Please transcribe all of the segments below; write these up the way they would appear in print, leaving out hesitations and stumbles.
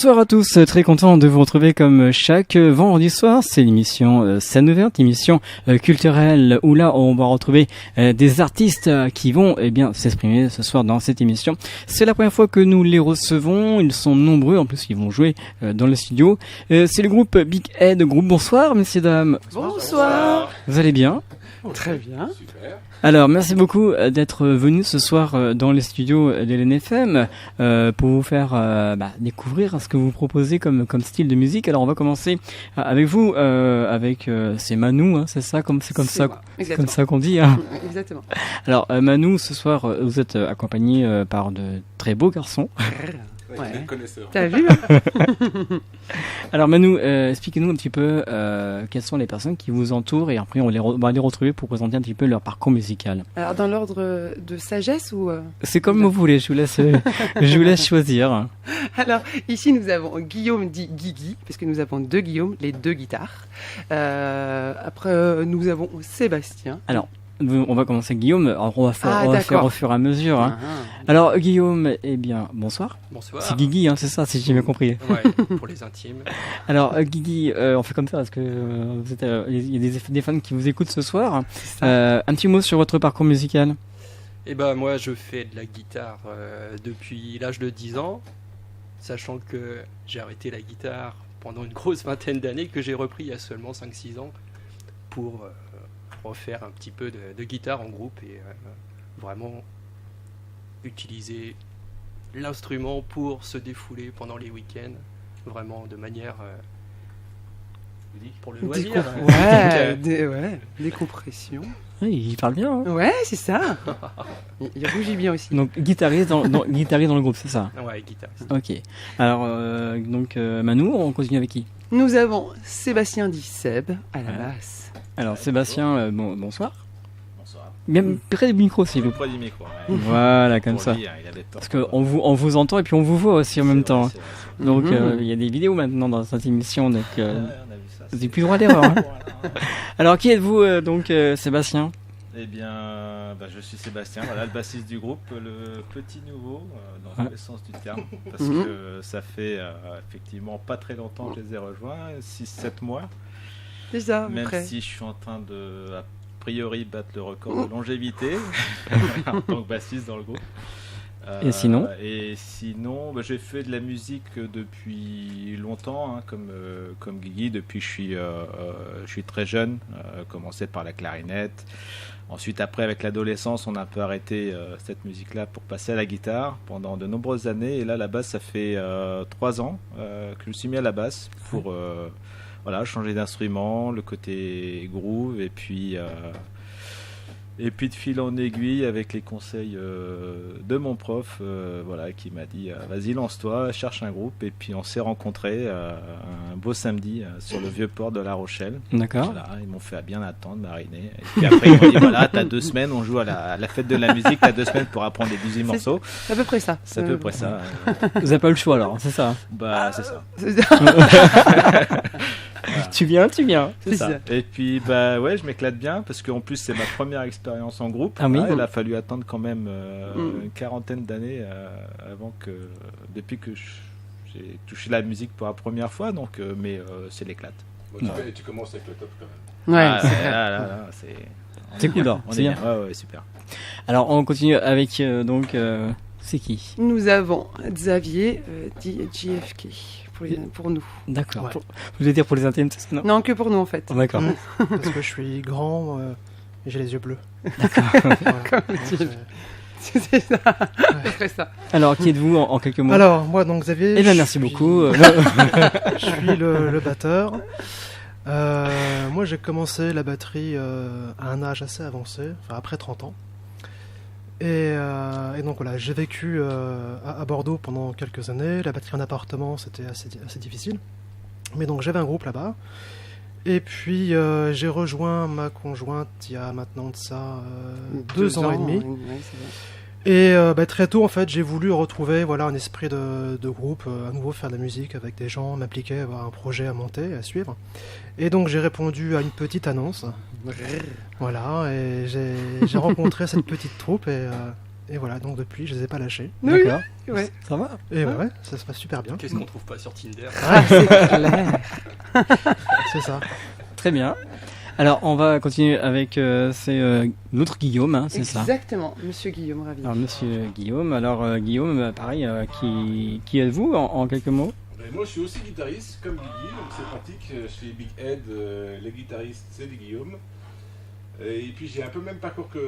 Bonsoir à tous, très content de vous retrouver comme chaque vendredi soir. C'est l'émission Scène ouverte, émission culturelle où là on va retrouver des artistes qui vont s'exprimer ce soir dans cette émission. C'est la première fois que nous les recevons, ils sont nombreux, en plus ils vont jouer dans le studio. C'est le groupe Big Head Group. Bonsoir messieurs dames. Bonsoir. Vous allez bien? Très bien. Super. Alors, merci beaucoup d'être venus ce soir dans les studios de l'NFM pour vous faire découvrir ce que vous proposez comme style de musique. Alors, on va commencer avec vous, c'est Manou, hein, c'est ça, c'est comme ça qu'on dit. Hein. Exactement. Alors, Manou, ce soir, vous êtes accompagné par de très beaux garçons. Ouais. Connaisseur. T'as vu? Alors Manou, expliquez-nous un petit peu quelles sont les personnes qui vous entourent et après on va les retrouver pour présenter un petit peu leur parcours musical. Alors dans l'ordre de sagesse ou C'est comme vous voulez, je vous laisse choisir. Alors ici nous avons Guillaume dit Guigui, parce que nous avons deux Guillaume, les deux guitares. Après nous avons Sébastien. Alors on va commencer avec Guillaume. Alors, on va faire au fur et à mesure. Hein. Alors Guillaume, bonsoir. Bonsoir. C'est Guigui, hein, c'est ça, si j'ai bien compris. Ouais, pour les intimes. Alors Guigui, on fait comme ça parce que il y a des fans qui vous écoutent ce soir. Un petit mot sur votre parcours musical. Eh ben moi je fais de la guitare depuis l'âge de 10 ans, sachant que j'ai arrêté la guitare pendant une grosse vingtaine d'années, que j'ai repris il y a seulement 5-6 ans pour refaire un petit peu de guitare en groupe et vraiment utiliser l'instrument pour se défouler pendant les week-ends, vraiment de manière pour le loisir. Décompression. Oui, il parle bien. Hein. Ouais, c'est ça. Il rougit bien aussi. Donc guitariste dans le groupe, c'est ça? Ouais, guitariste. Ok. Alors Manou, on continue avec qui? Nous avons Sébastien dit Seb à la basse. Alors Sébastien, bonsoir. Bonsoir. Bien près du micro, s'il vous plaît. Près du micro. Ouais. Voilà, comme Pour ça. lui, il avait peur. Parce qu'on vous entend et puis on vous voit aussi en même temps. C'est vrai. Donc il y a des vidéos maintenant dans cette émission, donc Ouais, on a vu ça. vous n'avez plus droit à l'erreur. Hein. Alors qui êtes-vous Sébastien? Eh bien, je suis Sébastien, voilà, le bassiste du groupe, le petit nouveau, dans tous les sens du terme, parce que ça fait effectivement pas très longtemps que je les ai rejoints, 6-7 mois, C'est ça, même après. si je suis en train de, a priori, battre le record de longévité en tant que bassiste dans le groupe. Et sinon j'ai fait de la musique depuis longtemps, hein, comme Guigui, depuis que je suis très jeune, commencé par la clarinette. Ensuite, après, avec l'adolescence, on a un peu arrêté cette musique-là pour passer à la guitare pendant de nombreuses années. Et là, la basse, ça fait 3 ans que je me suis mis à la basse pour changer d'instrument, le côté groove, et puis de fil en aiguille, avec les conseils de mon prof, qui m'a dit vas-y, lance-toi, cherche un groupe. Et puis on s'est rencontrés un beau samedi sur le vieux port de La Rochelle. D'accord. Voilà, ils m'ont fait bien attendre, mariner. Et puis après, ils m'ont dit voilà, t'as 2 semaines, on joue à la fête de la musique, t'as 2 semaines pour apprendre les 18 morceaux. C'est à peu près ça. C'est à peu près ça. Vous n'avez pas eu le choix alors, c'est ça? C'est ça. C'est ça. Voilà. Tu viens. C'est ça. Et puis je m'éclate bien parce qu'en plus c'est ma première expérience en groupe. Ah oui. Il a fallu attendre quand même une quarantaine d'années depuis que j'ai touché la musique pour la première fois. Donc, mais c'est l'éclate. Bon, tu commences avec le top quand même. Ouais, c'est vrai. Là, C'est cool, alors. on C'est est bien. Ouais, super. Alors on continue avec c'est qui? Nous avons Xavier dit JFK pour nous. D'accord. Ouais. Vous voulez dire pour les intimes, c'est ça? Non. Non, que pour nous en fait. D'accord. Parce que je suis grand et j'ai les yeux bleus. Comme tu- C'est ça. C'est très ça. Alors qui êtes-vous en quelques mots? Alors, moi, donc Xavier. Eh bien, je merci suis- beaucoup. Je suis le batteur. Moi, j'ai commencé la batterie à un âge assez avancé, enfin après 30 ans. Et donc voilà, j'ai vécu à Bordeaux pendant quelques années. La batterie en appartement, c'était assez difficile. Mais donc j'avais un groupe là-bas. Et puis j'ai rejoint ma conjointe il y a maintenant de ça 2 ans et demi. Ouais, c'est vrai. Et très tôt, en fait, j'ai voulu retrouver un esprit de groupe, à nouveau faire de la musique avec des gens, m'impliquer, avoir un projet à monter, à suivre. Et donc j'ai répondu à une petite annonce. Voilà, et j'ai rencontré cette petite troupe et Et voilà, donc depuis, je les ai pas lâchés. Oui, D'accord. ouais. Ça va. Et ouais, ça se passe super bien. Qu'est-ce qu'on trouve pas sur Tinder? Ah, c'est clair. C'est ça. Très bien. Alors, on va continuer avec notre Guillaume, hein, c'est ça. Exactement, monsieur Guillaume, ravi. Alors, monsieur Guillaume. Alors, Guillaume, pareil, qui êtes-vous en quelques mots? Moi, je suis aussi guitariste, comme Guigui, donc c'est pratique. Chez Big Head, les guitaristes, c'est des Guillaume. Et puis, j'ai un peu le même parcours que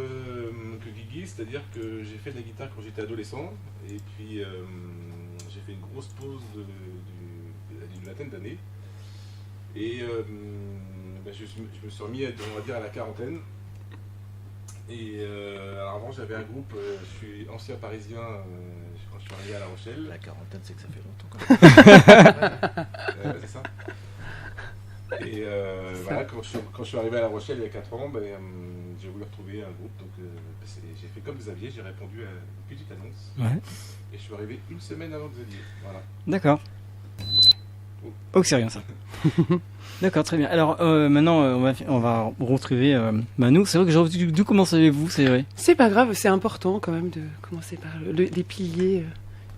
Guigui, c'est-à-dire que j'ai fait de la guitare quand j'étais adolescent. Et puis, j'ai fait une grosse pause d'une vingtaine d'années. Et je me suis remis, on va dire, à la quarantaine. Et alors avant, j'avais un groupe, je suis ancien parisien quand je suis arrivé à La Rochelle. La quarantaine, c'est que ça fait longtemps quand même. C'est ça. Et voilà, quand je suis arrivé à La Rochelle il y a 4 ans, j'ai voulu retrouver un groupe. Donc j'ai fait comme Xavier, j'ai répondu à une petite annonce. Ouais. Et je suis arrivé une semaine avant Xavier. Voilà. D'accord. Oh, c'est rien ça. D'accord, très bien. Alors maintenant, on va retrouver Manu. C'est vrai que j'ai envie de commencer avec vous, c'est vrai. C'est pas grave, c'est important quand même de commencer par les piliers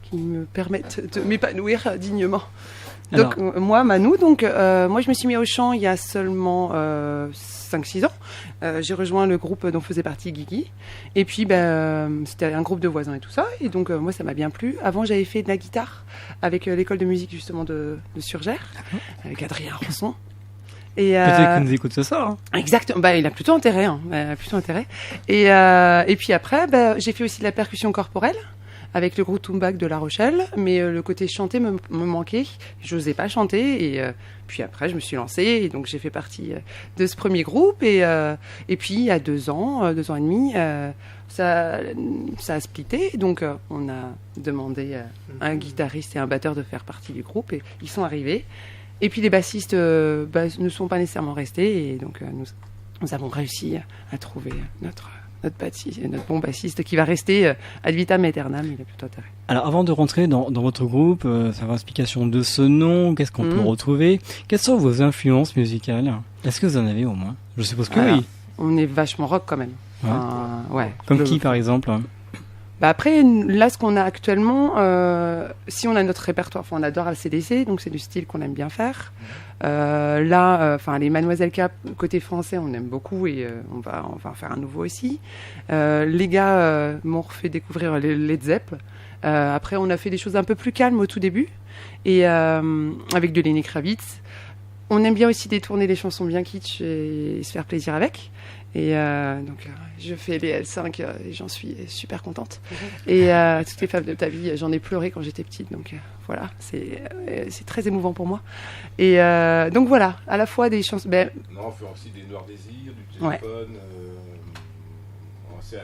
qui me permettent de m'épanouir dignement. Donc moi, Manu, moi je me suis mis au chant il y a seulement 5-6 ans. J'ai rejoint le groupe dont faisait partie Guigui. Et puis c'était un groupe de voisins et tout ça. Et donc moi ça m'a bien plu. Avant j'avais fait de la guitare avec l'école de musique justement de Surgères, avec Adrien Rançon. Et peut-être qu'il nous écoute ce soir. Hein. Exactement. Il a plutôt intérêt. Et puis après, j'ai fait aussi de la percussion corporelle avec le groupe Tumbak de La Rochelle, mais le côté chanter me manquait. J'osais pas chanter, et puis après je me suis lancée, et donc j'ai fait partie de ce premier groupe, et puis il y a 2 ans et demi, ça a splitté, donc on a demandé à un guitariste et un batteur de faire partie du groupe, et ils sont arrivés. Et puis les bassistes ne sont pas nécessairement restés, et donc nous avons réussi à trouver notre bon bassiste qui va rester ad vitam aeternam. Il a plutôt intérêt. Alors avant de rentrer dans votre groupe, savoir l'explication de ce nom, qu'est-ce qu'on peut retrouver, quelles sont vos influences musicales? Est-ce que vous en avez au moins? Je suppose que oui. On est vachement rock quand même. Ouais. Comme qui par exemple? Après, là, ce qu'on a actuellement, si on a notre répertoire, on adore AC/DC, donc c'est du style qu'on aime bien faire. Les Mademoiselle K, côté français, on aime beaucoup, et on va en faire un nouveau aussi. Les gars m'ont refait découvrir les Led Zepp. Après, on a fait des choses un peu plus calmes au tout début, et avec de Lenny Kravitz. On aime bien aussi détourner les chansons bien kitsch et se faire plaisir avec. Et donc, je fais les L5 et j'en suis super contente. Et toutes les femmes de ta vie, j'en ai pleuré quand j'étais petite. Donc voilà, c'est très émouvant pour moi. Et donc voilà, à la fois des chansons... Non, on fait aussi des Noirs Désirs, du téléphone. C'est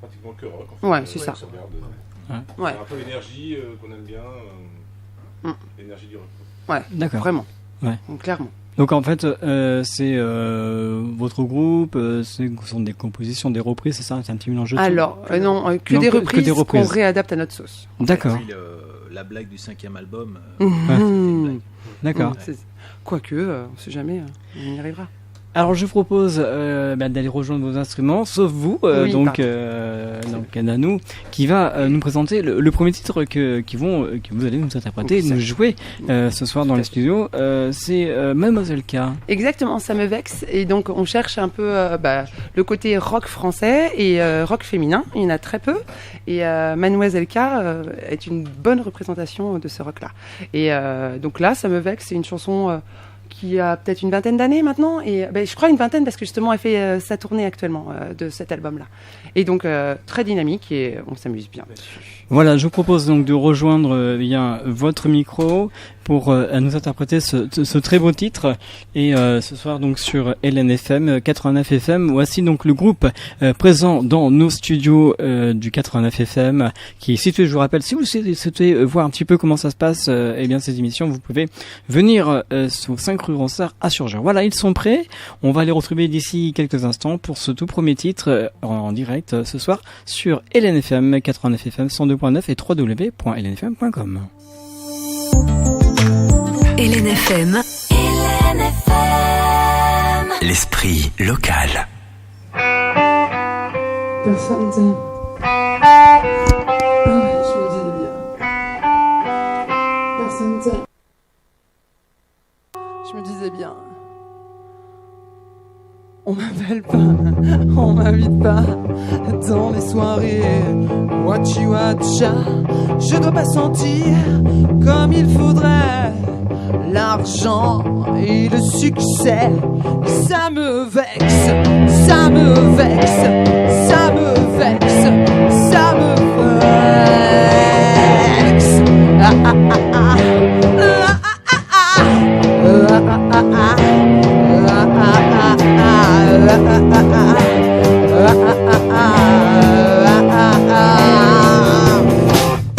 pratiquement que rock. En fait, c'est ça. C'est un peu l'énergie qu'on aime bien, l'énergie du rock. Ouais, d'accord. Vraiment. Ouais. Donc, clairement. Donc en fait, c'est votre groupe, ce sont des compositions, des reprises, c'est ça? C'est un petit mélange de tout? Alors, non, que des reprises qu'on réadapte à notre sauce. D'accord. La blague du 5e album. D'accord. Quoique, on sait jamais, on y arrivera. Alors je vous propose d'aller rejoindre vos instruments, sauf vous, donc Nanou, qui va nous présenter le premier titre que vous allez nous interpréter et nous jouer ce soir dans les studios. C'est Mademoiselle K. Exactement, ça me vexe. Et donc on cherche un peu le côté rock français et rock féminin. Il y en a très peu. Et Mademoiselle K est une bonne représentation de ce rock-là. Et donc là, ça me vexe. C'est une chanson... qui a peut-être une vingtaine d'années maintenant, et je crois une vingtaine parce que justement elle fait sa tournée actuellement de cet album-là. Et donc très dynamique, et on s'amuse bien dessus. Voilà, je vous propose donc de rejoindre votre micro pour nous interpréter ce très beau titre. Et ce soir donc sur LNFM 89 FM, voici donc le groupe présent dans nos studios du 89 FM qui est situé, je vous rappelle, si vous souhaitez voir un petit peu comment ça se passe, ces émissions, vous pouvez venir sur 5 rue Ronsard à Surgères. Voilà, ils sont prêts. On va les retrouver d'ici quelques instants pour ce tout premier titre en direct ce soir sur LNFM 89 FM 102.9 et www.lnfm.com. LNFM. L'esprit local. Personne je me disais bien. On m'appelle pas, on m'invite pas dans les soirées. Watcha, watcha, je dois pas sentir comme il faudrait. L'argent et le succès, ça me vexe, ça me vexe, ça me vexe, ça me vexe. Ah, ah, ah, ah.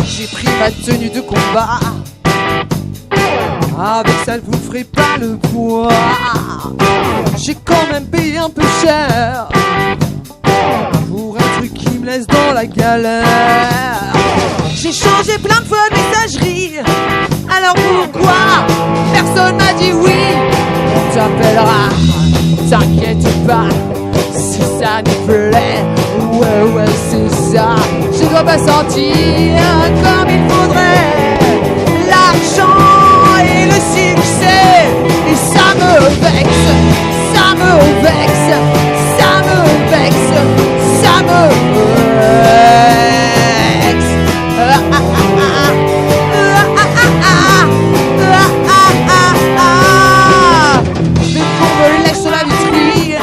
J'ai pris ma tenue de combat. Avec ça, vous ferez pas le poids. J'ai quand même payé un peu cher pour un truc qui me laisse dans la galère. J'ai changé plein de fois de messagerie. Alors pourquoi personne m'a dit oui? On t'appellera, t'inquiète pas, si ça nous plaît. Ouais, ouais, c'est ça. Je dois pas sentir comme il faudrait. L'argent et le succès, et ça me vexe, ça me vexe, ça me vexe, ça me vexe. Mais qu'on me laisse sur la vitrine,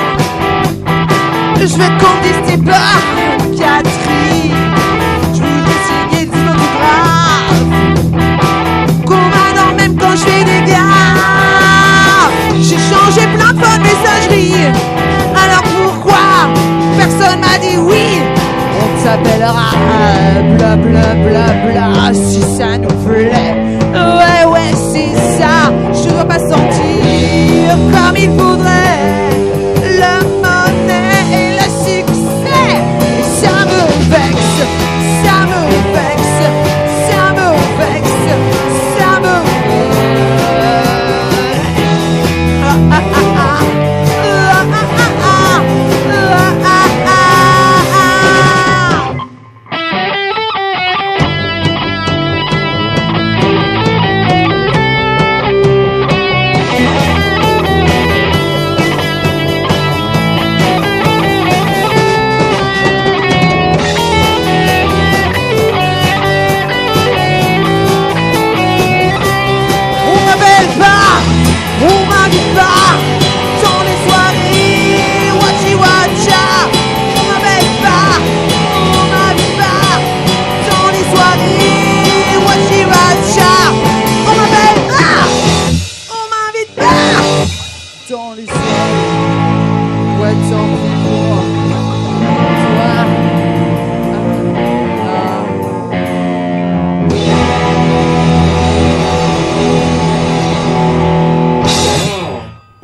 je vais qu'on dise tes pas, Catherine. Je voudrais signer des autographes, qu'on m'adore même quand je fais des gaffes. J'ai changé plein de fois de messagerie. Alors pourquoi personne m'a dit oui? On t'appellera bla bla bla bla si ça nous plaît. Ouais ouais c'est ça. Je dois pas sentir comme il faudrait. La monnaie et le succès, et ça me vexe, ça me vexe, ça me vexe, ça me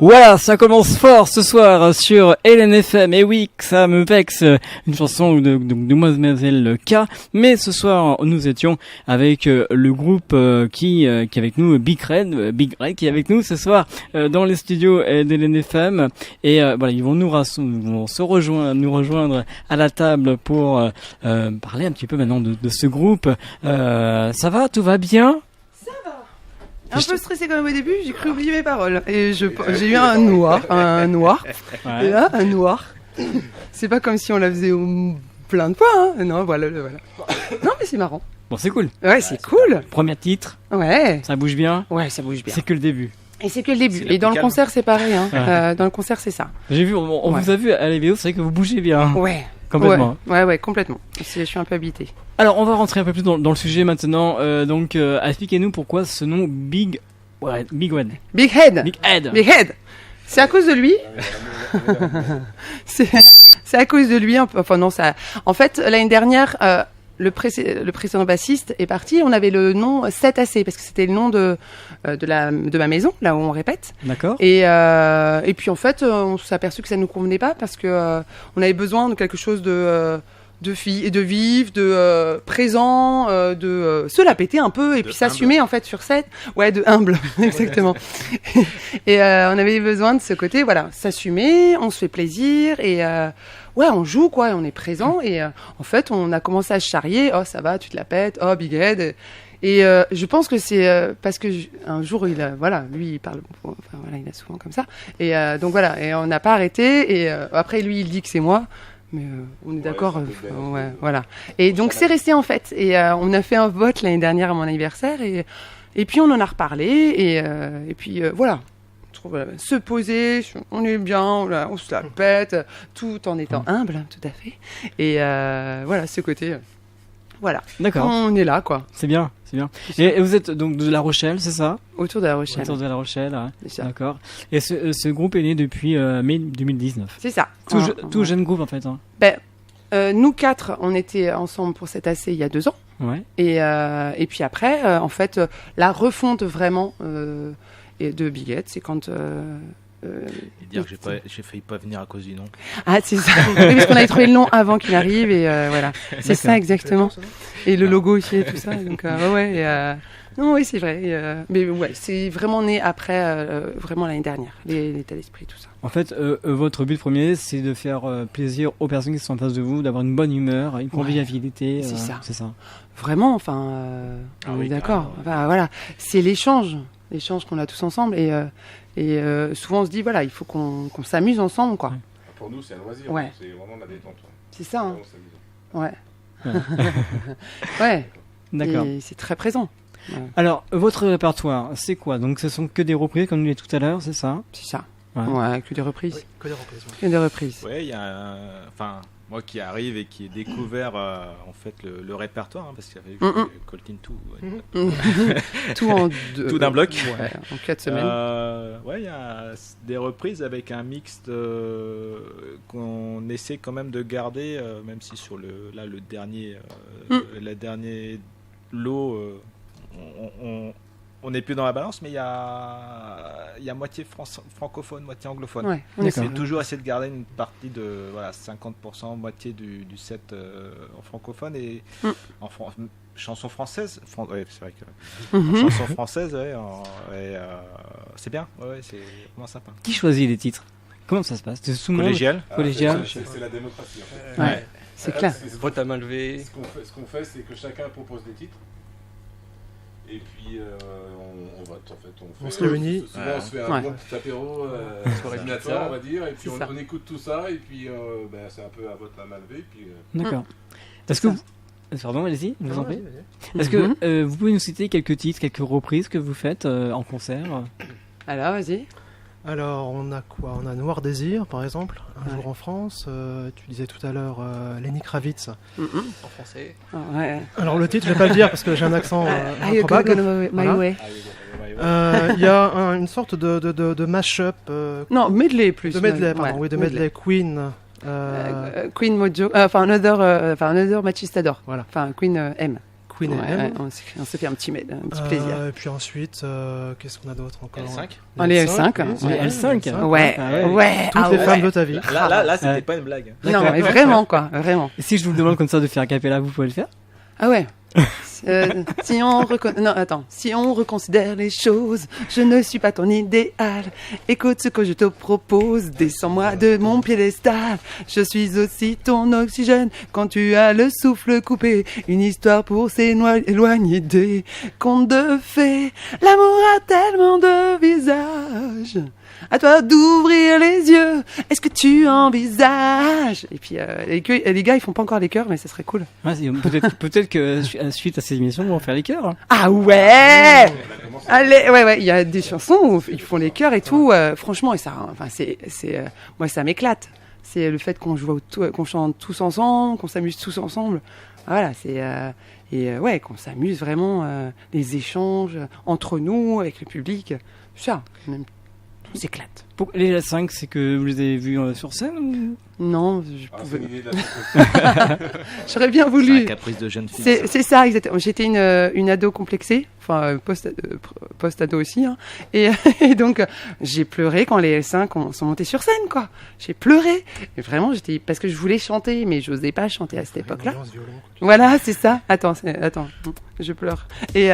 Voilà, ça commence fort ce soir sur LNFM. Et oui, ça me vexe, une chanson de Mademoiselle K. Mais ce soir, nous étions avec le groupe qui est avec nous, Big Red qui est avec nous ce soir dans les studios de LNFM. Et voilà, ils vont nous rejoindre à la table pour parler un petit peu maintenant de ce groupe. Ça va, tout va bien? Un peu stressé quand même au début, j'ai cru oublier mes paroles. Et j'ai eu un noir. Ouais. Et là, un noir. C'est pas comme si on la faisait plein de fois, hein. Non, voilà. Non, mais c'est marrant. Bon, c'est cool. Ouais, c'est cool. Premier titre. Ouais. Ça bouge bien. Ouais, ça bouge bien. C'est que le début. Et c'est que le début. Et dans le concert, c'est pareil, hein. Ouais. Dans le concert, c'est ça. J'ai vu, on vous a vu à la vidéo, c'est vrai que vous bougez bien. Ouais. Complètement. Ouais, complètement. Je suis un peu habité. Alors, on va rentrer un peu plus dans le sujet maintenant. Donc, expliquez-nous pourquoi ce nom Big Red. Big Head. Big Head. Big Head. C'est à cause de lui. c'est à cause de lui. Enfin non, ça. En fait, l'année dernière, le précédent bassiste est parti. On avait le nom 7AC parce que c'était le nom de ma maison, là où on répète. D'accord. Et puis en fait, on s'est aperçu que ça nous convenait pas parce que on avait besoin de quelque chose de vif, de présent, de se la péter un peu et puis s'assumer en fait sur scène. Ouais, de humble, exactement. Et on avait besoin de ce côté, voilà, s'assumer, on se fait plaisir et ouais, on joue quoi, on est présent et en fait, on a commencé à se charrier. Oh, ça va, tu te la pètes. Oh, Big Head. Et je pense que c'est parce que un jour il a, voilà, lui il parle, enfin voilà, il a souvent comme ça. Et donc voilà, et on n'a pas arrêté. Et après lui il dit que c'est moi, mais on est d'accord. ça peut bien Ouais, être, voilà. Et donc c'est resté en fait. Et on a fait un vote l'année dernière à mon anniversaire et puis on en a reparlé et puis voilà. Je trouve, se poser, on est bien, on se la pète, tout en étant humble, hein, tout à fait. Et voilà, ce côté. Voilà. D'accord. On est là, quoi. C'est bien, c'est bien. Et vous êtes donc de La Rochelle, c'est ça? Autour de La Rochelle. Autour de La Rochelle, ouais. C'est ça. D'accord. Et ce groupe est né depuis mai 2019. C'est ça. Tout jeune groupe en fait. Hein. Nous 4, on était ensemble pour cet AC il y a 2 ans. Ouais. Et puis après, en fait, la refonte vraiment de Big Ed, c'est quand... Et dire que j'ai failli pas venir à cause du nom. Ah, c'est ça. Oui, parce qu'on avait trouvé le nom avant qu'il arrive et voilà. C'est ça exactement. Et le logo aussi et tout ça. Donc non, oui, c'est vrai. Mais ouais, c'est vraiment né après, vraiment l'année dernière, l'état d'esprit, tout ça. En fait, votre but premier, c'est de faire plaisir aux personnes qui sont en face de vous, d'avoir une bonne humeur, une convivialité. C'est ça. C'est ça. Vraiment, enfin, on est d'accord. Enfin, voilà, c'est l'échange qu'on a tous ensemble et souvent on se dit voilà, il faut qu'on s'amuse ensemble, quoi. Pour nous, c'est un loisir. Ouais. C'est vraiment la détente. C'est ça. Hein. Vraiment s'amuser. Ouais. Ouais. D'accord. Et c'est très présent. Ouais. Alors, votre répertoire, c'est quoi? Donc, ce sont que des reprises, comme nous l'avons dit tout à l'heure, c'est ça? C'est ça. Ouais. Ouais, que des reprises. Oui, que des reprises. Ouais. Que des reprises. Ouais, il y a enfin moi qui arrive et qui ai découvert en fait le répertoire hein, parce qu'il y avait Coltin tout. Ouais. Tout en Tout d'un bloc. Ouais, en 4 semaines. Ouais, il y a des reprises avec un mixte qu'on essaie quand même de garder, même si sur le dernier, la dernière lot, on n'est plus dans la balance, mais il y a moitié francophone, moitié anglophone. Ouais, On essaie d'accord. toujours essayer de garder une partie de 50%, moitié du set en francophone et en chanson française. Ouais, c'est vrai que chanson française, ouais, c'est bien, ouais, c'est vraiment sympa. Qui choisit les titres? Comment ça se passe? C'est tout le monde Collégial. Collégial. C'est la démocratie. En fait. Ouais, c'est clair. Vote à main levée. Ce qu'on fait, c'est que chacun propose des titres. Et puis on vote en fait. On se réunit. Souvent on se fait un bon petit apéro ordinateur, on va dire, et puis on écoute tout ça, et puis c'est un peu à vote à main levée. Puis, D'accord. Est-ce que vous... Pardon, allez-y, je vous en prie. Vas-y. Est-ce que vous pouvez nous citer quelques titres, quelques reprises que vous faites en concert? Alors, vas-y. Alors, on a quoi? On a Noir Désir, par exemple, Un jour en France. Tu disais tout à l'heure Lenny Kravitz. En français. Ouais. Alors, le titre, je vais pas le dire parce que j'ai un accent You go improbable. my way. Il y a une sorte de mash-up. Non, medley plus. De medley, pardon. Ouais, Oui, de medley Queen. Queen Mojo. Another Machistador. Voilà. Enfin, Queen M. Queen Ouais, M. on s'est fait un petit plaisir. Et puis ensuite, qu'est-ce qu'on a d'autre encore? L5. Les L5. Les L5. Ouais, Ah ouais. ouais. Toutes les femmes de ta vie. Là, c'était Ouais. pas une blague. Non, mais vraiment, quoi. Vraiment. Et si je vous demande comme ça de faire capella, vous pouvez le faire? Ah ouais. Si on reconsidère les choses, je ne suis pas ton idéal. Écoute ce que je te propose, descends-moi de mon piédestal. Je suis aussi ton oxygène quand tu as le souffle coupé. Une histoire pour s'éloigner des contes de fées. L'amour a tellement de visages. À toi d'ouvrir les yeux. Est-ce que tu envisages? Et puis les gars, ils font pas encore les chœurs, mais ça serait cool. Ouais, peut-être que suite à ces émissions, on va faire les chœurs. Hein. Ah ouais. Allez, ouais, il y a des chansons où ils font les chœurs et tout. Franchement, et ça, enfin, moi, ça m'éclate. C'est le fait qu'on chante tous ensemble, qu'on s'amuse tous ensemble. Voilà, ouais, qu'on s'amuse vraiment, les échanges entre nous, avec le public. Ça, même. On s'éclate. Pour les L5, c'est que vous les avez vus sur scène ou... Non, c'est une idée de la j'aurais bien C'est un voulu. caprice de jeune fille. C'est ça, exactement. J'étais une ado complexée, enfin post-ado aussi, hein. Et donc j'ai pleuré quand les L5 sont montés sur scène, quoi. J'ai pleuré. Et vraiment, parce que je voulais chanter, mais je n'osais pas chanter à cette époque-là. Voilà, c'est ça. Attends, je pleure. Et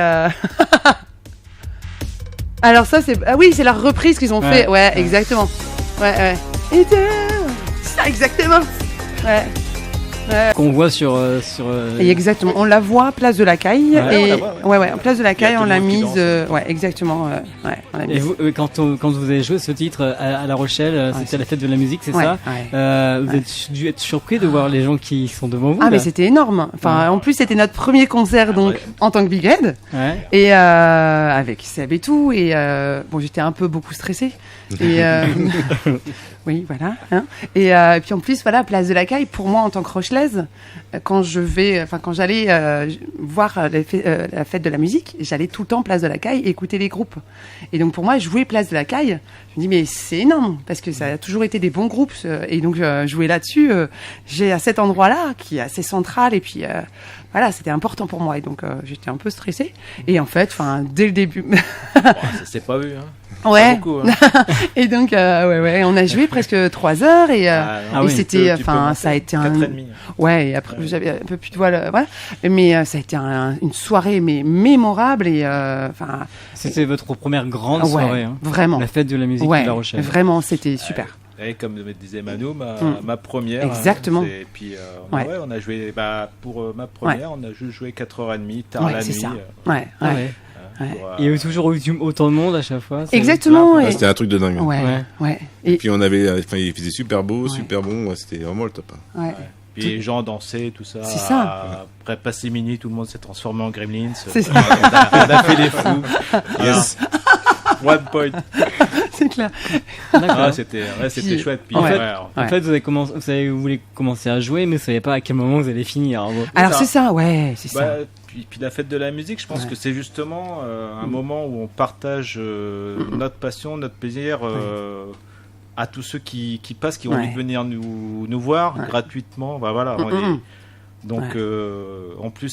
alors ça, c'est la reprise qu'ils ont fait. Ouais, exactement. Ouais. Et c'est ça, exactement. Ouais. qu'on voit sur Et exactement, on la voit place de la Caille. Ouais, Et on la voit, ouais, place de la Caille, tout on le l'a monde qui mise. danse. Ouais, exactement. Ouais, on l'a Et mise. vous, quand vous avez joué ce titre à La Rochelle, c'était c'est- la fête de la musique, c'est Ouais, ça ouais. Vous avez dû être surpris de voir les gens qui sont devant vous. Ah, là. mais c'était énorme. Enfin, en plus, c'était notre premier concert donc Ouais. en tant que Big Head. Ouais. Et avec Seb et tout, et bon, j'étais un peu beaucoup stressée. Et oui, voilà. Hein. Et puis en plus, voilà, place de la Caille, pour moi en tant que Rochelaise, quand j'allais voir la fête de la musique, j'allais tout le temps place de la Caille écouter les groupes. Et donc pour moi, jouer place de la Caille, je me dis mais c'est énorme parce que ça a toujours été des bons groupes. Et donc jouer là-dessus, j'ai à cet endroit-là qui est assez central et puis voilà, c'était important pour moi et donc j'étais un peu stressée. Et en fait, dès le début. Ça s'est pas vu, hein. Ouais. Pas beaucoup, hein. Et donc, on a joué presque 3 heures et, Ah oui. et c'était, Tu peux monter ça a été 4h30. ouais. Et après, j'avais un peu plus de voix, voilà. Mais ça a été une soirée mais mémorable et, C'était votre première grande ouais, soirée, hein. vraiment. La fête de la musique Ouais, de La Rochelle. vraiment, c'était super. Et comme disait Manu, Mm. ma première. Exactement. Et puis Ouais. on a joué. Pour ma première, on a juste joué 4h30 tard Ouais, la c'est nuit. ça. Ouais, Ah ouais. ouais. Ouais. Il y a eu toujours autant de monde à chaque fois. c'est- Exactement. Ah, Et, c'était un truc de dingue. ouais, Ouais. ouais. Et, Puis on avait, il faisait super beau, Ouais. super bon, ouais, c'était vraiment le top. ouais. Puis les gens dansaient, tout ça. C'est ça. Après passé minuit, tout le monde s'est transformé en gremlins. C'est ça. On a fait les fous. Yes. One point. C'est clair. D'accord. Ah, c'était Puis- chouette. Puis, En fait- En fait, vous voulez commencer à jouer, mais vous savez pas à quel moment vous allez finir. hein. Alors ça. c'est ça, ouais, c'est ça. Bah, puis la fête de la musique, je pense Ouais. que c'est justement un moment où on partage notre passion, notre plaisir à tous ceux qui passent, qui ont Ouais. envie de venir nous voir Ouais. gratuitement. Bah, voilà, on Mm, mm, est- Donc en plus,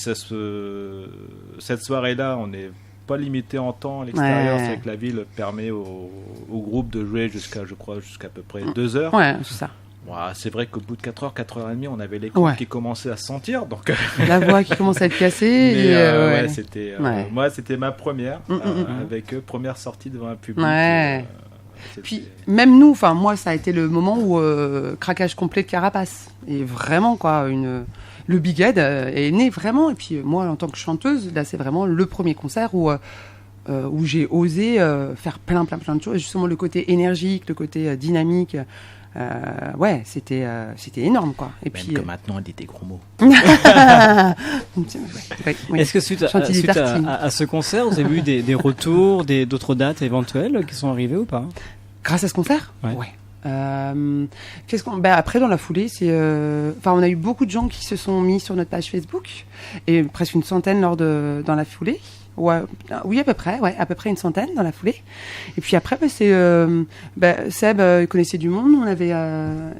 cette soirée-là, on n'est pas limité en temps à l'extérieur. Ouais. C'est vrai que la ville permet au groupe de jouer jusqu'à à peu près 2 heures. Ouais, c'est ça. Voilà, c'est vrai qu'au bout de 4h, 4h30, on avait les coudes Ouais. qui commençaient à se sentir. Donc, La voix qui commence à être cassée. mais, et, ouais, ouais. c'était Ouais. moi, c'était ma première Mm. avec eux, première sortie devant un public. Ouais. C'était- Puis même nous, moi ça a été le moment où craquage complet de carapace. Et vraiment quoi, le Big Head est né vraiment. Et puis moi en tant que chanteuse, là c'est vraiment le premier concert où j'ai osé faire plein de choses. Justement le côté énergique, le côté dynamique. Ouais, c'était énorme quoi. Et Même puis que maintenant, elle dit des gros mots. ouais. Est-ce que suite, Chantier des tartines. à ce concert, vous avez eu des retours, d'autres dates éventuelles qui sont arrivées ou pas? Grâce à ce concert Ouais. Après dans la foulée, on a eu beaucoup de gens qui se sont mis sur notre page Facebook et presque une centaine dans la foulée. Ouais, oui à peu près une centaine dans la foulée. Et puis après Seb connaissait du monde, on avait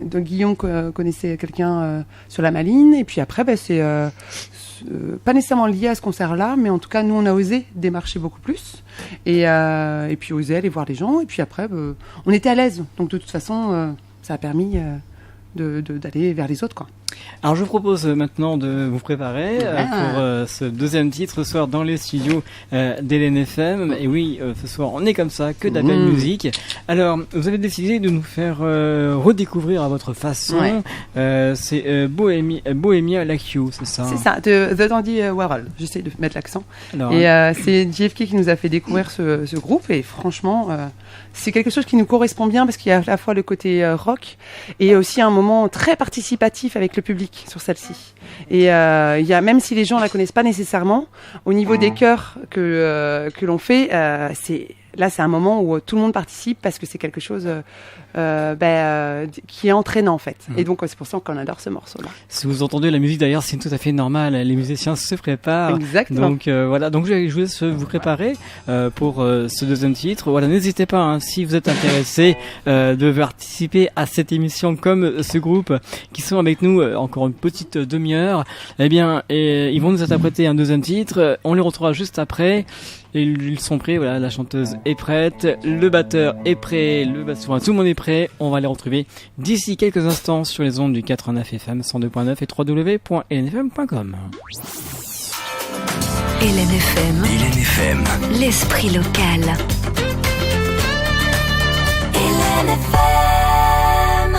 donc Guillaume connaissait quelqu'un sur la Malines et puis après c'est pas nécessairement lié à ce concert-là, mais en tout cas nous on a osé démarcher beaucoup plus et puis oser aller voir les gens et puis après on était à l'aise, donc de toute façon ça a permis d'aller vers les autres quoi. Alors je vous propose maintenant de vous préparer pour ce deuxième titre ce soir dans les studios d'Hélène FM. Et oui, ce soir on est comme ça, que de la belle musique. Alors vous avez décidé de nous faire redécouvrir à votre façon. Ouais. C'est Bohemia Like You, c'est ça? C'est ça, de The Dandy Warhol. J'essaie de mettre l'accent. Alors, Et c'est JFK qui nous a fait découvrir ce groupe et franchement, c'est quelque chose qui nous correspond bien parce qu'il y a à la fois le côté rock et aussi un moment très participatif avec le public sur celle-ci. Et il y a, même si les gens la connaissent pas nécessairement, au niveau des chœurs que l'on fait, c'est un moment où tout le monde participe parce que c'est quelque chose qui est entraînant en fait. Et donc c'est pour ça qu'on adore ce morceau-là. si vous entendez la musique d'ailleurs, c'est tout à fait normal. Les musiciens se préparent. Exactement. Donc voilà, donc je vous laisse vous préparer pour ce deuxième titre. Voilà, n'hésitez pas hein, si vous êtes intéressé de participer à cette émission comme ce groupe qui sont avec nous encore une petite demi-heure. Eh bien, ils vont nous interpréter un deuxième titre. On les retrouvera juste après. Et ils sont prêts, voilà, la chanteuse est prête, le batteur est prêt, tout le monde est prêt. On va les retrouver d'ici quelques instants sur les ondes du 89 FM 102.9 et www.lnfm.com. Hélène FM, l'esprit local. Hélène FM.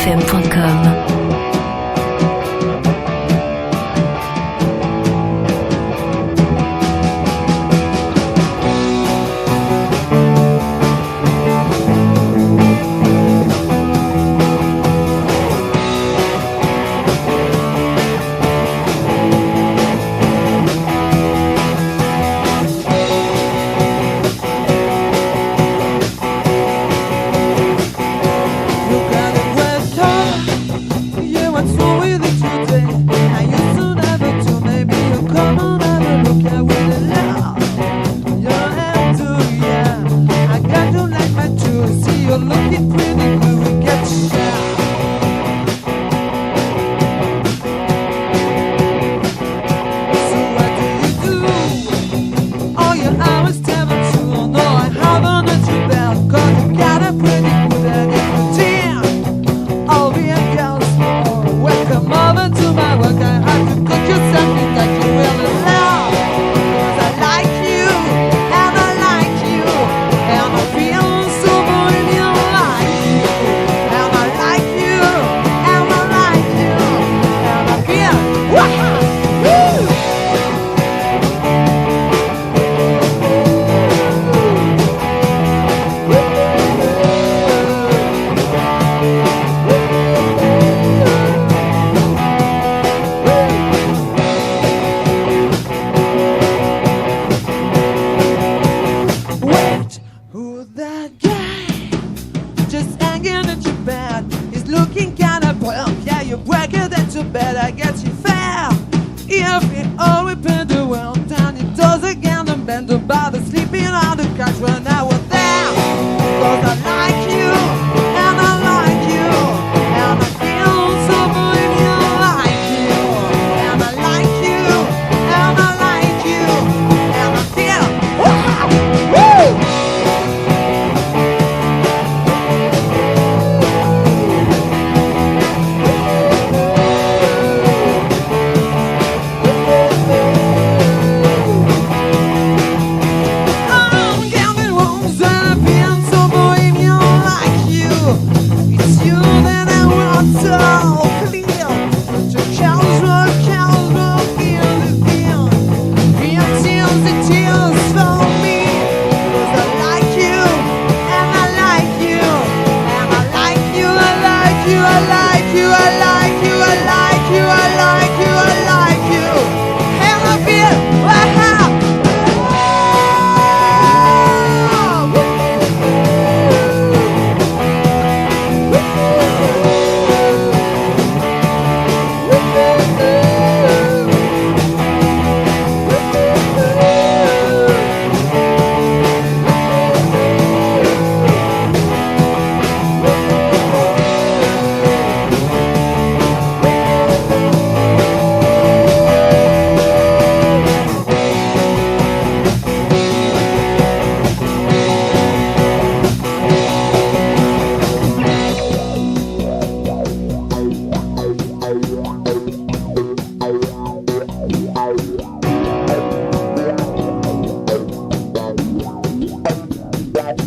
LNFM.com.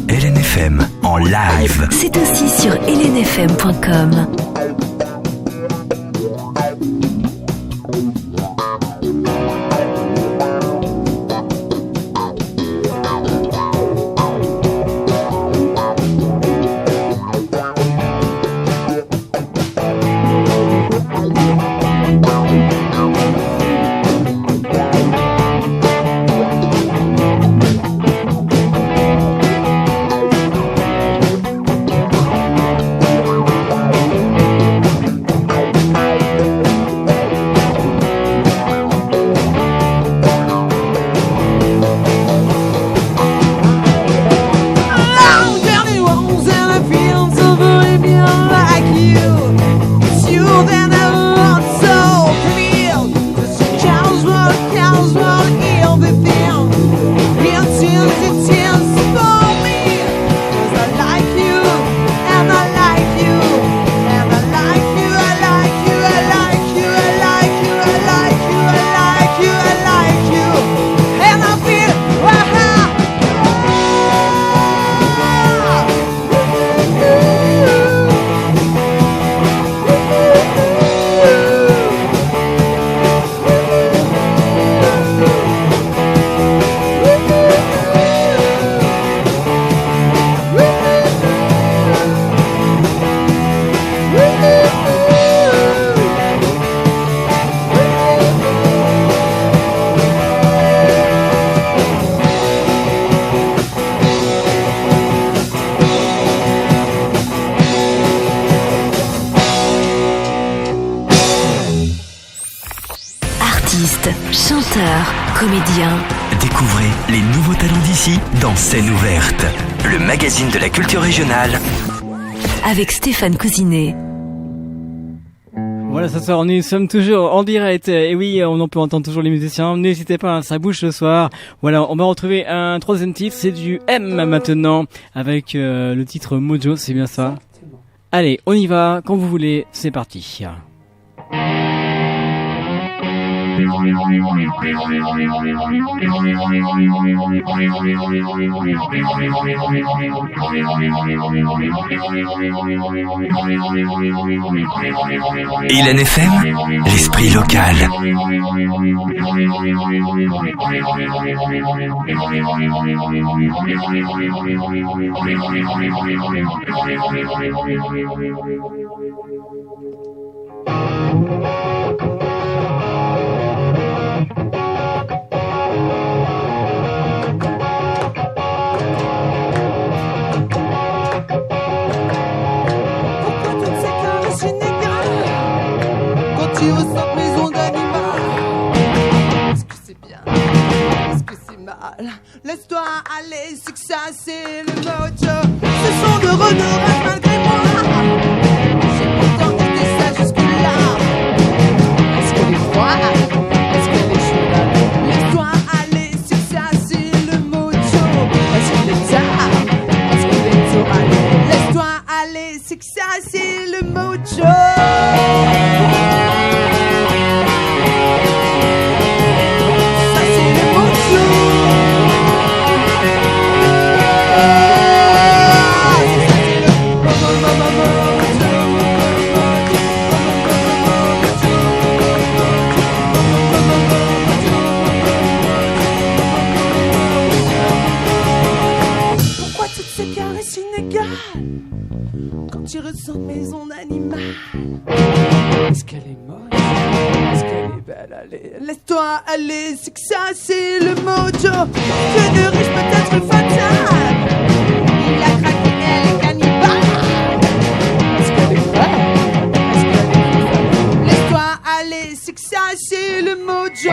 LNFM en live. C'est aussi sur LNFM.com. comédien. Découvrez les nouveaux talents d'ici dans Scène ouverte, le magazine de la culture régionale. Avec Stéphane Cousinet. Voilà, ce soir, nous sommes toujours en direct. Et oui, on en peut entendre toujours les musiciens. N'hésitez pas, ça bouge ce soir. Voilà, on va retrouver un troisième titre. C'est du M maintenant, avec le titre Mojo, c'est bien ça? Allez, on y va. Quand vous voulez, c'est parti. Hélène FM, l'esprit local. Tu ressens mes ondes animales. Est-ce que c'est bien? Est-ce que c'est mal? Laisse-toi aller, c'est que ça c'est le mojo. Ce sont de redorage malgré moi. J'ai pourtant été ça jusque-là. Est-ce qu'elle est froide? Est-ce qu'elle est chaude? Laisse-toi aller, c'est que ça c'est le mojo. Est-ce qu'il est tard? Est-ce qu'il est tôt? Allez, laisse-toi aller, c'est que ça c'est le mojo. Quand tu ressens mes ondes animales. Est-ce qu'elle est moche? Est-ce qu'elle est belle? Allez, laisse-toi aller, c'est que ça c'est le mojo. Que de riche peut-être fatal. Il a craqué, elle est cannibale. Est-ce qu'elle est vraie? Est-ce qu'elle est vraie? Laisse-toi aller, c'est que ça c'est le mojo.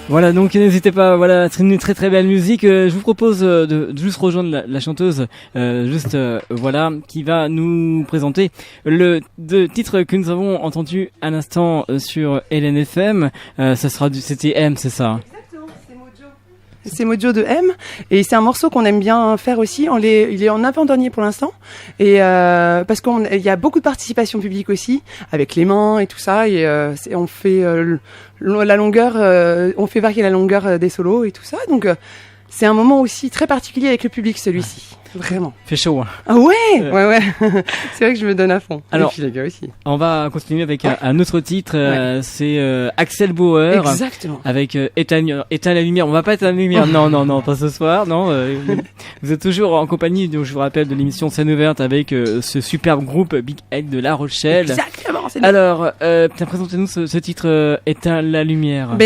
Voilà, donc n'hésitez pas, voilà, c'est une très très belle musique. Je vous propose de juste rejoindre la chanteuse, voilà, qui va nous présenter le titre que nous avons entendu à l'instant sur Hélène FM. C'était M, c'est ça? C'est Mojo de M, et c'est un morceau qu'on aime bien faire aussi. Il est en avant-dernier pour l'instant, et parce qu'il y a beaucoup de participation publique aussi, avec les mains et tout ça, et on fait la longueur, on fait varier la longueur des solos et tout ça. Donc c'est un moment aussi très particulier avec le public, celui-ci. vraiment. Fait chaud. Hein. Ah ouais, ouais. C'est vrai que je me donne à fond. Alors, et puis les gars aussi. On va continuer avec un autre titre. C'est Axel Bauer. Exactement. Avec éteins la lumière. On va pas éteindre la lumière. Non, pas ce soir. Non. Vous êtes toujours en compagnie, donc je vous rappelle, de l'émission Scène ouverte avec ce superbe groupe Big Head de La Rochelle. Exactement. Alors, présentez-nous ce titre Éteins la lumière.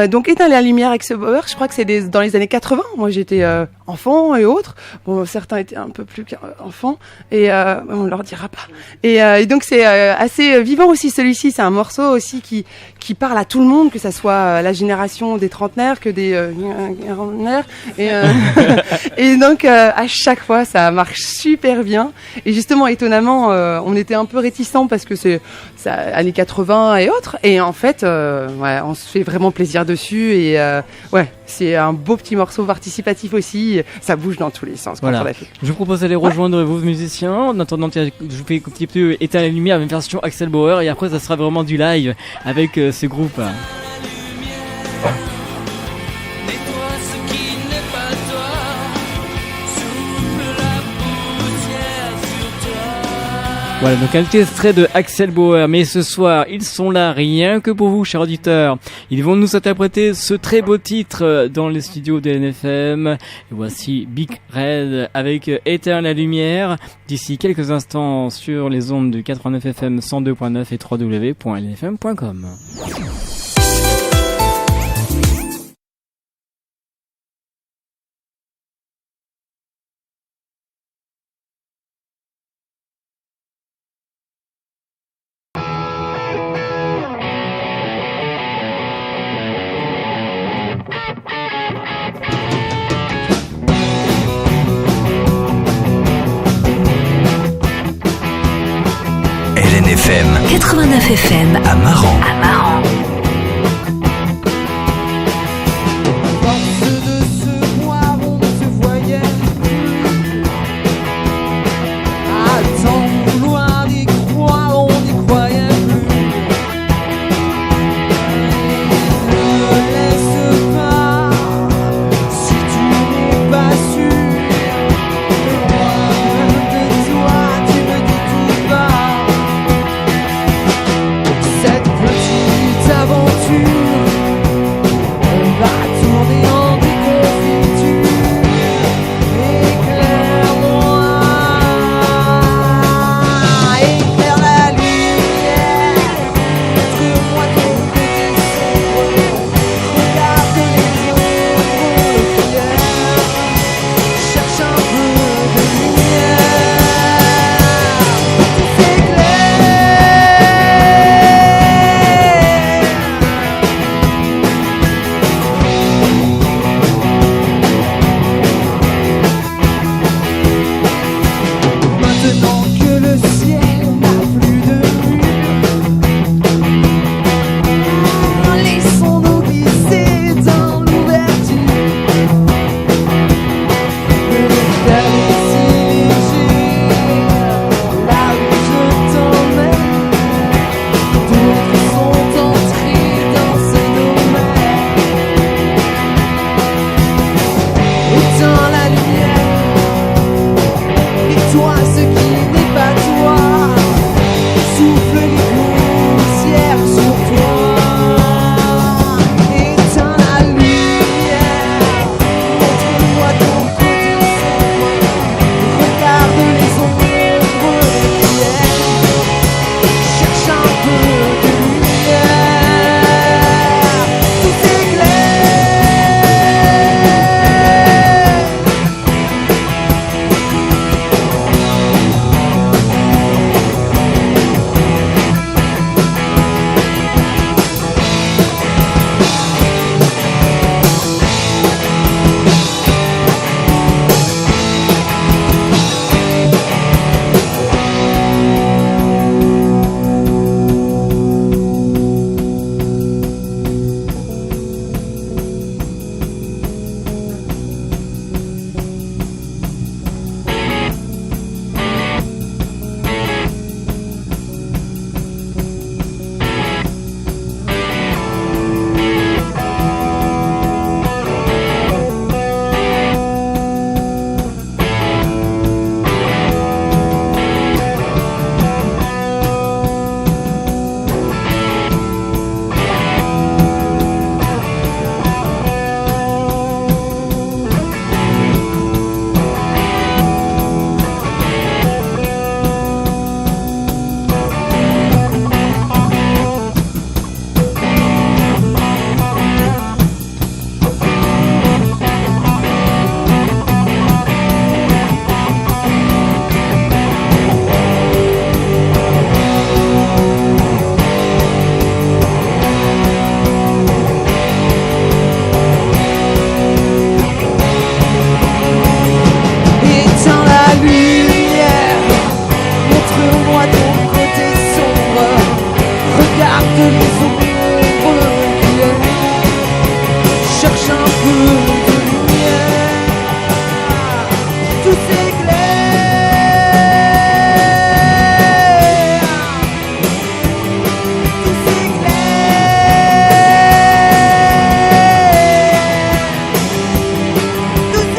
Donc Éteins la lumière Axel Bauer. Je crois que c'est dans les années 80. Moi, j'étais enfant et autres. Bon, certains étaient un peu plus enfants et on leur dira pas. Et donc c'est assez vivant aussi celui-ci. C'est un morceau aussi qui parle à tout le monde, que ça soit la génération des trentenaires que des quarantenaires. Et donc à chaque fois ça marche super bien. Et justement étonnamment, on était un peu réticents parce que c'est années 80 et autres. Et en fait, on se fait vraiment plaisir dessus. Et c'est un beau petit morceau participatif aussi. Ça bouge dans tous les sens. Voilà. Je vous propose d'aller rejoindre vos musiciens. En attendant, je vous fais un petit peu Éteins la lumière, une version Axel Bauer. Et après, ça sera vraiment du live avec ce groupe. Voilà, donc un petit extrait de Axel Bauer. Mais ce soir, ils sont là rien que pour vous, chers auditeurs. Ils vont nous interpréter ce très beau titre dans les studios de NFM. Et voici Big Red avec Éteins la lumière. D'ici quelques instants sur les ondes du 89 FM 102.9 et www.lnfm.com. LNFM 89 FM à Maran. Force de se voir, on ne se voyait plus. À tant vouloir y croire, on n'y croyait plus. Ne laisse pas, si tu n'es pas sûr. De toi, tu me dis tout bas. Cette petite aventure sombre qui cherche un peu de lumière. Tout s'éclaire, tout s'éclaire, tout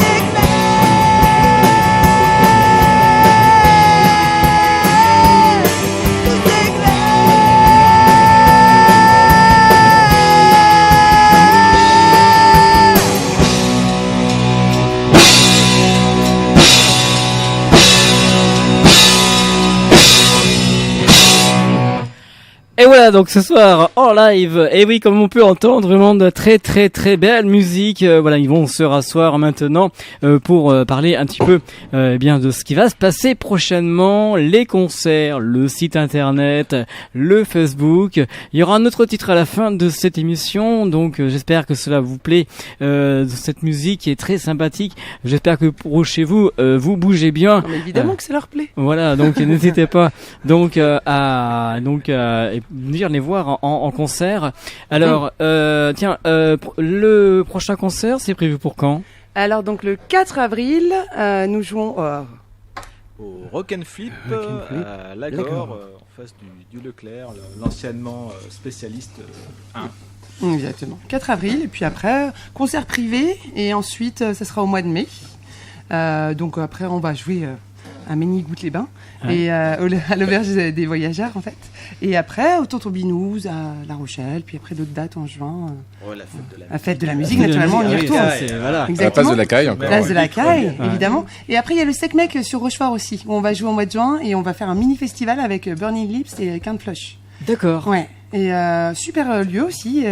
Et voilà, donc ce soir en live, et oui, comme on peut entendre, vraiment de très très très belle musique. Voilà, ils vont se rasseoir maintenant pour parler un petit peu bien de ce qui va se passer prochainement, les concerts, le site internet, le Facebook. Il y aura un autre titre à la fin de cette émission, donc j'espère que cela vous plaît. Cette musique est très sympathique. J'espère que pour chez vous, vous bougez bien. Non, mais évidemment que ça leur plaît. Voilà, donc n'hésitez pas donc à venir les voir en concert. Alors, tiens, le prochain concert, c'est prévu pour quand? Alors donc le 4 avril, nous jouons Au Rock'n'Flip, à Lagore, en face du Leclerc, l'anciennement spécialiste 1. Exactement. 4 avril, et puis après, concert privé, et ensuite, ça sera au mois de mai. Donc après, on va jouer à Ménigout-les-Bains, et à l'auberge des voyageurs, en fait. Et après, au Tonton Binous, à La Rochelle, puis après d'autres dates en juin. La fête de la musique, naturellement, on y retourne. Voilà. À la place de la Caille encore. Place de la Caille, évidemment. Et après, il y a le Secmec sur Rochefort aussi, où on va jouer au mois de juin, et on va faire un mini-festival avec Burning Lips et Quinte Flush. D'accord. Ouais. Et super lieu aussi,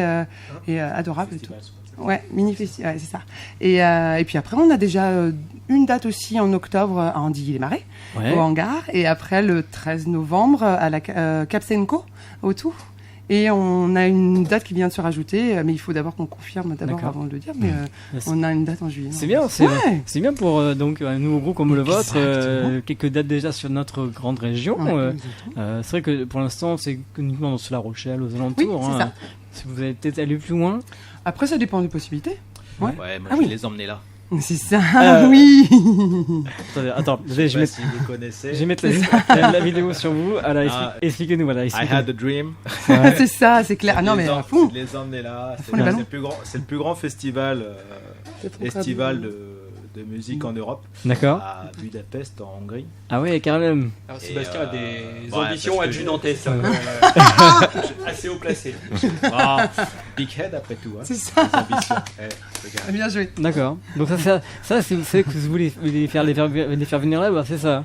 et adorable et tout. Ouais, mini-festival, ouais, c'est ça. Et puis après, on a déjà une date aussi en octobre à Andilly-les-Marais, au hangar. Et après, le 13 novembre, à la Capsenco, au Tout. Et on a une date qui vient de se rajouter, mais il faut d'abord qu'on confirme avant de le dire. Mais on a une date en juillet. C'est bien, c'est bien pour donc un nouveau groupe comme le vôtre. Quelques dates déjà sur notre grande région. C'est vrai que pour l'instant, c'est uniquement sur La Rochelle, aux alentours. Oui, c'est ça. Si vous allez peut-être aller plus loin. Après, ça dépend des possibilités. Ouais, moi je vais les emmener là. C'est ça, oui. Attends, je vais mettre la vidéo sur vous. Alors, expliquez-nous. Voilà, I had a dream. C'est ça, c'est clair. Non, mais à fond. Les emmener là. C'est le plus grand festival estival de musique en Europe. D'accord. À Budapest, en Hongrie. Ah ouais, carrément. Alors Sébastien a des ambitions adjudantesses. Assez haut placé. Big head après tout. Hein. C'est ça. Bien joué. D'accord. Donc ça c'est que vous voulez les faire venir là, c'est ça.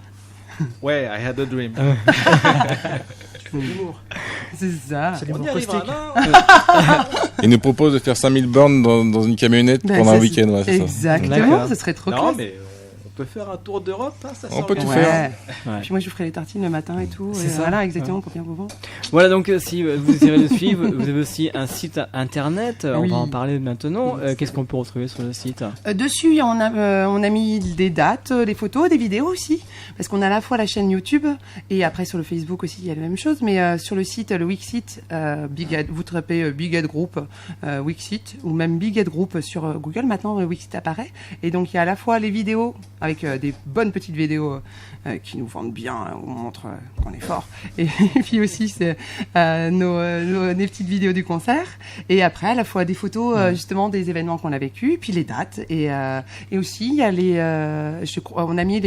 Ouais, I had a dream. C'est ça. C'est l'humour caustique. Il nous propose de faire 5000 bornes dans une camionnette pendant un week-end. Ouais, c'est exactement, ce serait trop classe. Non, mais on peut faire un tour d'Europe, hein, ça on peut tout faire. Ouais. Puis moi je vous ferai les tartines le matin et tout. C'est ça. Voilà, exactement, pour bien vous vendre. Voilà, donc si vous irez le suivre, vous avez aussi un site internet, on va en parler maintenant. Qu'est-ce qu'on peut retrouver sur le site? Dessus, on a mis des dates, des photos, des vidéos aussi, parce qu'on a à la fois la chaîne YouTube, et après sur le Facebook aussi, il y a la même chose, mais sur le site, le Wixit, vous tapez Big Head Group, Wixit, ou même Big Head Group sur Google, maintenant le Wixit apparaît, et donc il y a à la fois les vidéos, avec des bonnes petites vidéos qui nous vendent bien, on montre qu'on est fort. Et puis aussi c'est des petites vidéos du concert. Et après à la fois des photos justement des événements qu'on a vécus, puis les dates. Et aussi il y a on a mis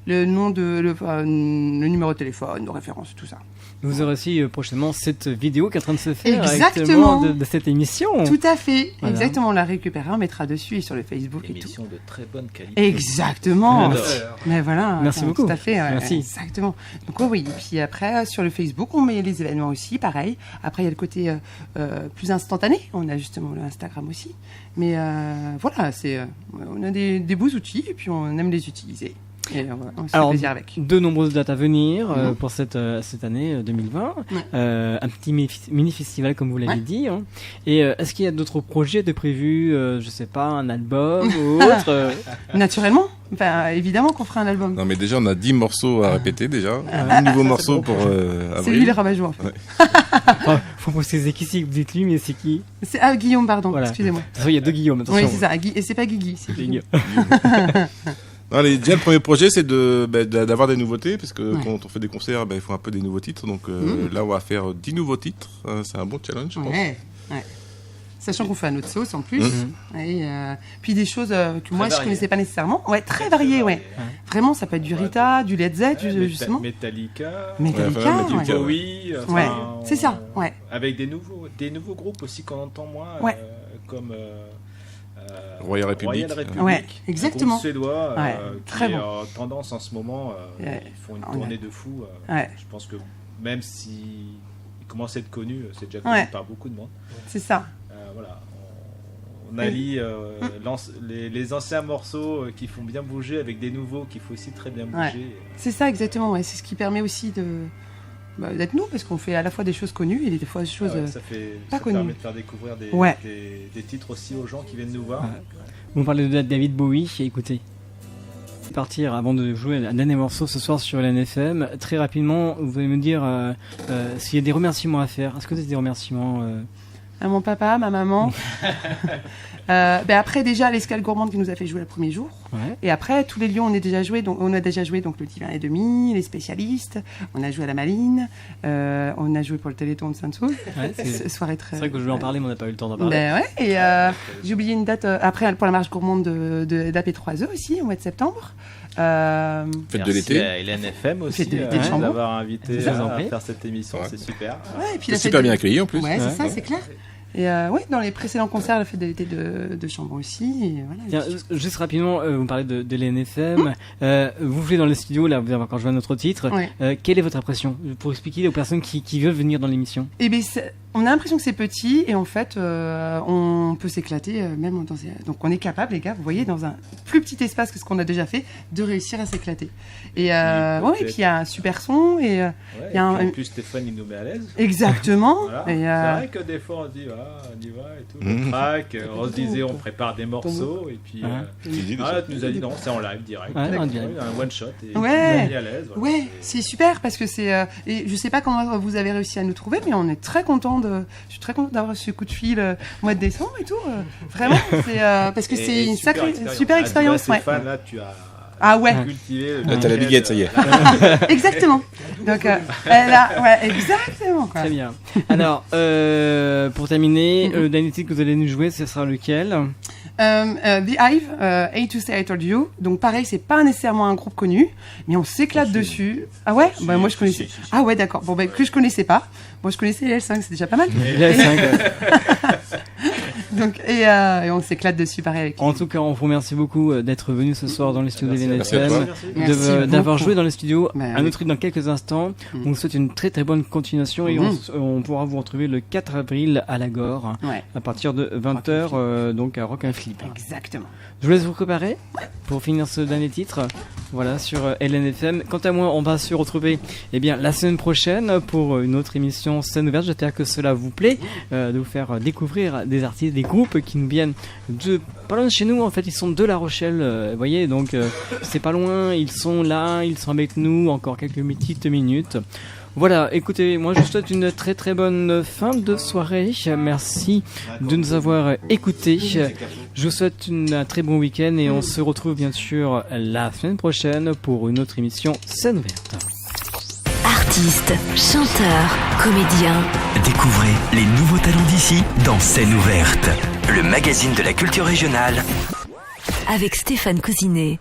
le nom le numéro de téléphone, nos références, tout ça. Vous aurez aussi prochainement cette vidéo qui est en train de se faire exactement de cette émission. Tout à fait, voilà. Exactement. On la récupérera, on mettra dessus et sur le Facebook et tout. Émission de très bonne qualité. Exactement. Mais voilà. Merci beaucoup. Tout à fait. Merci. Exactement. Donc oui. Et puis après sur le Facebook, on met les événements aussi, pareil. Après il y a le côté plus instantané. On a justement le Instagram aussi. Mais voilà, on a des beaux outils et puis on aime les utiliser. Et on se fait plaisir avec. De nombreuses dates à venir pour cette année 2020. Un petit mini-festival comme vous l'avez dit. Hein. Et est-ce qu'il y a d'autres projets de prévus, je sais pas, un album ou autre Naturellement. Enfin, évidemment qu'on fera un album. Non mais déjà on a 10 morceaux à répéter déjà. Un nouveau morceau pour avril. C'est lui le rabat-joie en fait. Faut préciser qui c'est que vous dites lui, mais c'est qui? C'est Guillaume, pardon, Voilà. excusez-moi. De toute façon, il y a 2 Guillaume, attention. Oui, c'est ça, et c'est pas Guigui, c'est Guillaume. Non, déjà, le premier projet, c'est d'avoir des nouveautés, parce que quand on fait des concerts, il faut un peu des nouveaux titres. Donc là, on va faire 10 nouveaux titres. C'est un bon challenge, je pense. Ouais. Sachant qu'on fait à notre sauce en plus. Et, puis des choses que moi, je connaissais pas nécessairement. Ouais, très variées, ouais. Vraiment, ça peut être du Rita, du Led Zepp, justement. Metallica. Oui, ouais. C'est ça, ouais. Avec des nouveaux groupes aussi qu'on entend moins, comme... Royal Republic. Ouais, exactement. Un groupe suédois très qui bon. est en tendance en ce moment. Ils font une tournée de fou. Je pense que même s'ils commencent à être connus, c'est déjà connu par beaucoup de monde. C'est ça. Voilà. On allie les anciens morceaux qui font bien bouger avec des nouveaux qui font aussi très bien bouger. C'est ça, exactement. Ouais. C'est ce qui permet aussi d'être nous, parce qu'on fait à la fois des choses connues et des fois des choses pas connues. Ça permet de faire découvrir des titres aussi aux gens qui viennent nous voir. Vous parlez de David Bowie, écoutez. Partir avant de jouer un dernier morceau ce soir sur LNFM. Très rapidement, vous allez me dire s'il y a des remerciements à faire. Est-ce que c'est des remerciements à mon papa, ma maman. Après déjà l'escale gourmande qui nous a fait jouer le premier jour. Ouais. Et après tous les lieux on a déjà joué donc le Divin et demi, les spécialistes. On a joué à la Maline. On a joué pour le Téléthon de Sainte-Soule. Ouais, soirée très. C'est vrai que je voulais en parler, mais on n'a pas eu le temps d'en parler. Et j'ai oublié une date après pour la marche gourmande d'AP3E aussi au mois de septembre. Fête de l'été. À LNFM aussi d'avoir invité à faire cette émission, c'est super. Ouais, et puis c'est super bien accueilli en plus. Ouais, c'est ça, c'est clair. Et dans les précédents concerts, la fête de l'été de Chambon aussi. Et voilà, tiens, juste rapidement, vous me parlez de l'NFM. Vous jouez dans le studio, là, vous avez encore joué à notre titre. Ouais. Quelle est votre impression pour expliquer aux personnes qui veulent venir dans l'émission? On a l'impression que c'est petit et en fait, on peut s'éclater même dans donc on est capable, les gars, vous voyez, dans un plus petit espace que ce qu'on a déjà fait, de réussir à s'éclater. Et et puis il y a un super son et y a en plus Stéphane il nous met à l'aise. Exactement. Voilà. C'est vrai que des fois on se dit on y va et tout, on craque, on se disait on prépare des morceaux et puis tu nous as dit non, c'est en live direct. Un one shot et on est mis à l'aise. Voilà. Ouais, c'est super parce que c'est et je sais pas comment vous avez réussi à nous trouver, mais on est très content. Je suis très contente d'avoir ce coup de fil au mois de décembre et tout. Vraiment, c'est parce que c'est une super expérience. Stéphane, là, tu as cultivé. Là, t'as la biguette, ça y est. Exactement. Donc, exactement. Quoi. Très bien. Alors, pour terminer, le dernier titre que vous allez nous jouer, ce sera lequel? The Hive, A to Say I Told You. Donc pareil, c'est pas nécessairement un groupe connu, mais on s'éclate dessus. Ah ouais? Moi je connaissais. Ah ouais, d'accord. Bon que je connaissais pas. Moi je connaissais les L5, c'est déjà pas mal. Les L5. Donc et on s'éclate dessus pareil avec. En tout cas, on vous remercie beaucoup d'être venu ce soir dans les studios de l'NFM, d'avoir joué dans les studios. Un autre dans quelques instants. On vous souhaite une très très bonne continuation et on pourra vous retrouver le 4 avril à Lagore à partir de 20h donc à Rock & Flip. Exactement. Je vous laisse vous préparer pour finir ce dernier titre. Voilà, sur LNFM. Quant à moi, on va se retrouver la semaine prochaine pour une autre émission Scène ouverte. J'espère que cela vous plaît, de vous faire découvrir des artistes, des groupes qui nous viennent de pas loin de chez nous. En fait, ils sont de La Rochelle, vous voyez, donc c'est pas loin. Ils sont là, ils sont avec nous encore quelques petites minutes. Voilà, écoutez, moi je vous souhaite une très très bonne fin de soirée. Merci de nous avoir écoutés. Je vous souhaite un très bon week-end et on se retrouve bien sûr la semaine prochaine pour une autre émission Scène ouverte. Artistes, chanteurs, comédiens. Découvrez les nouveaux talents d'ici dans Scène ouverte, le magazine de la culture régionale. Avec Stéphane Cousinet.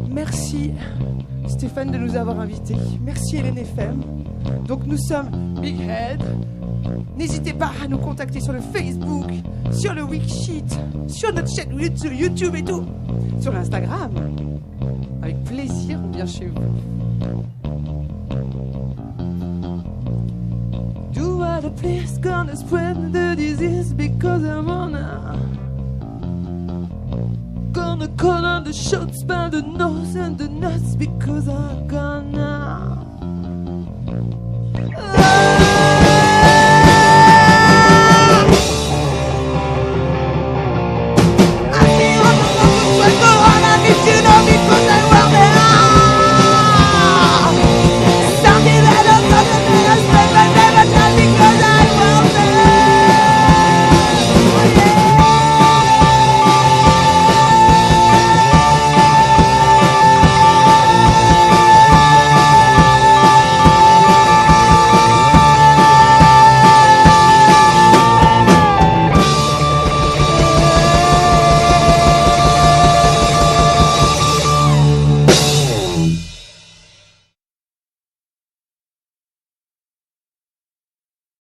Merci Stéphane de nous avoir invités. Merci Hélène FM. Donc nous sommes Big Head. N'hésitez pas à nous contacter sur le Facebook, sur le Wikisheet, sur notre chaîne YouTube et tout. Sur l'Instagram. Avec plaisir, on vient chez vous. Do what please gonna spread the disease because I'm gonna call on the shots by the nose and the nuts because I'm gonna